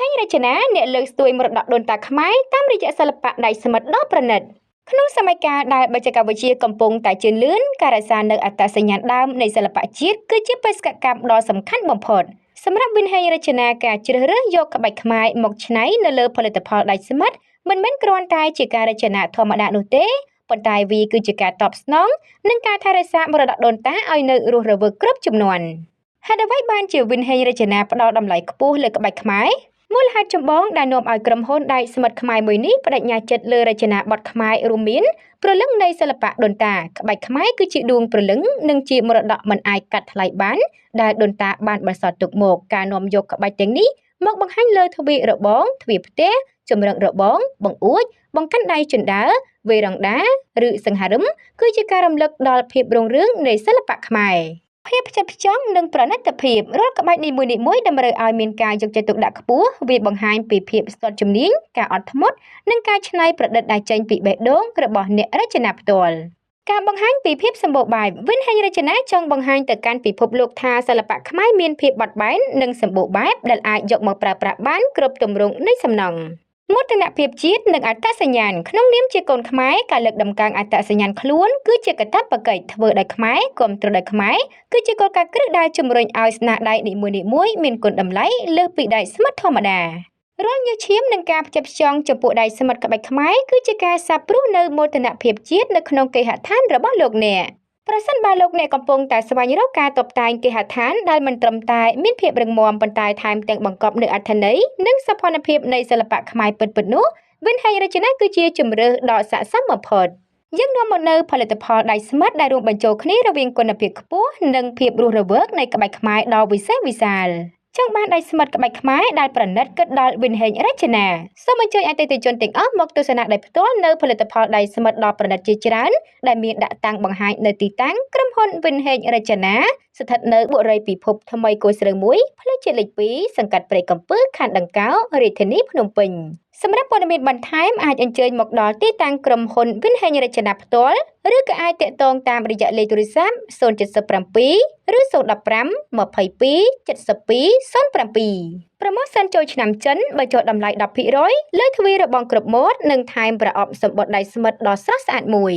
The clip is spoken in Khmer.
ហេងរចនាអ្នកលើកស្ទួយមរតកដូនតាខ្មែរតាមរយៈសិល្បៈដៃស្មិតដ៏ប្រណិតក្នុងសម័យកាលដែលបច្ចេកវិទ្យាកំពុងតែជឿនលឿនការរក្សានៅអត្តសញ្ញាណដើមនៃសិល្បៈជាតិគឺជាបេសកកម្មដ៏សំខាន់បំផុតសម្រាប់វិនហេងរចនាការជ្រើសរើសយកក្បាច់ខ្មែរមកច្នៃនៅលើផលិតផលដៃស្មិតមិនមែនគ្រាន់តែជាការរចនាធម្មតានោះទេប៉ុន្តែវាគឺជាការតបស្នងនិងការថែរក្សាមរតកដូនតាឲ្យនៅរស់រវើកគ្រប់ជំនាន់ហេតុអ្វីបានជាវិនហេងរចនាផ្ដល់តម្លៃខ្ពស់លើក្បាច់ខ្មែរមូលហេតុចម្បងដែលនាំឲ្យក្រុមហ៊ុនដៃស្មិតខ្មែរមួយនេះបដិញ្ញាចិត្តលើរចនាបថខ្មែររួមមានព្រលឹងនៃសិល្បៈដូនតាក្បាច់ខ្មែរគឺជាដួងព្រលឹងនិងជាមរតកមិនអាចកាត់ថ្លៃបានដែលដូនតាបានបន្សល់ទុកមកការនាំយកក្បាច់ទាំងនេះមកបង្ហាញលើទ្វាររបងទ្វារផ្ទះចម្រឹងរបងបង្អួចបង្កាន់ដៃជណ្ដើរវេរ៉ង់ដាឬសង្ហារឹមគឺជាការរំលឹកដល់ភាពរុងរឿងនៃសិល្បៈខ្មែរភាពផ្ចិតផ្ចង់និងប្រណិតភាពរាល់ក្បាច់នីមួយៗតម្រូវឲ្យមានការយកចិត្តទុកដាក់ខ្ពស់វាបង្ហាញពីភាពស្ទាត់ជំនាញការអត់ធ្មត់និងការច្នៃប្រឌិតដែលចេញពីបេះដូងរបស់អ្នករចនាផ្ទាល់ការបង្ហាញពីភាពសម្បូរបែបវិនហេងរចនាចង់បង្ហាញទៅកាន់ពិភពលោកថាសិល្បៈខ្មែរមានភាពបត់បែននិងសម្បូរបែបដែលអាចយកមកប្រើប្រាស់បានគ្រប់ទម្រង់នៃសំណង់មោទនភាពជាតិនិងអត្តសញ្ញាណក្នុងនាមជាកូនខ្មែរការលើកតម្កើងអត្តសញ្ញាណខ្លួនគឺជាកាតព្វកិច្ចធ្វើដោយខ្មែរគាំទ្រដោយខ្មែរគឺជាគោលការណ៍គ្រឹះដែលជំរុញឲ្យស្នាដៃនីមួយៗមានគុណតម្លៃលើសពីដៃស្មិតធម្មតារាល់ញើសឈាមនិងការផ្ចិតផ្ចង់ចំពោះដៃស្មិតក្បាច់ខ្មែរគឺជាការសាបព្រោះនៅមោទនភាពជាតិនៅក្នុងគេហដ្ឋានរបស់លោកអ្នកប្រសិនបើលោកអ្នកកំពុងតែស្វែងរកការតុបតែងគេហដ្ឋានដែលមិនត្រឹមតែមានភាពរឹងមាំប៉ុន្តែថែមទាំងបង្កប់នូវអត្ថន័យនិងសោភ័ណភាពនៃសិល្បៈខ្មែរពិតៗនោះវិនហេងរចនាគឺជាជម្រើសដ៏ស័ក្តិសមបំផុតយើងនាំមកនៅផលិតផលដៃស្មិតដែលរួមបញ្ចូលគ្នារវាងគុណភាពខ្ពស់និងភាពរស់រវើកនៃក្បាច់ខ្មែរដ៏វិសេសវិសាលចង់បានដៃស្មិតក្បាច់ខ្មែរដែលប្រណិតគិតដល់វិនហេងរចនាសូមអញ្ជើញអតិថិជនទាំងអស់មកទស្សនាដោយផ្ទាល់នៅផលិតផលដៃស្មិតដ៏ប្រណិតជាច្រើនដែលមានដាក់តាំងបង្ហាញនៅទីតាំងក្រុមហ៊ុនវិនហេងរចនាស្ថិតនៅបុរីពិភពថ្មីគយស្រូវ1ផ្លូវជាតិលេខ2សង្កាត់ព្រៃកំពើខណ្ឌដង្កោរាជធានីភ្នំពេញសម្រាប់ព័ត៌មានបន្ថែមអាចអញ្ជើញមកដល់ទីតាំងក្រុមហ៊ុនវិនហេងរចនាផ្ទាល់ឬក៏អាចតាក់ទងតាមរយៈលេខទូរស័ព្ទ077ឬ015 22 72 07ប្រម៉ូសិនចូលឆ្នាំចិនបើចុះតម្លៃ 10% លើទ្វាររបងគ្រប់ម៉ូដនិងថែមប្រអប់សំបុត្រដៃស្មិតដ៏ស្រស់ស្អាតមួយ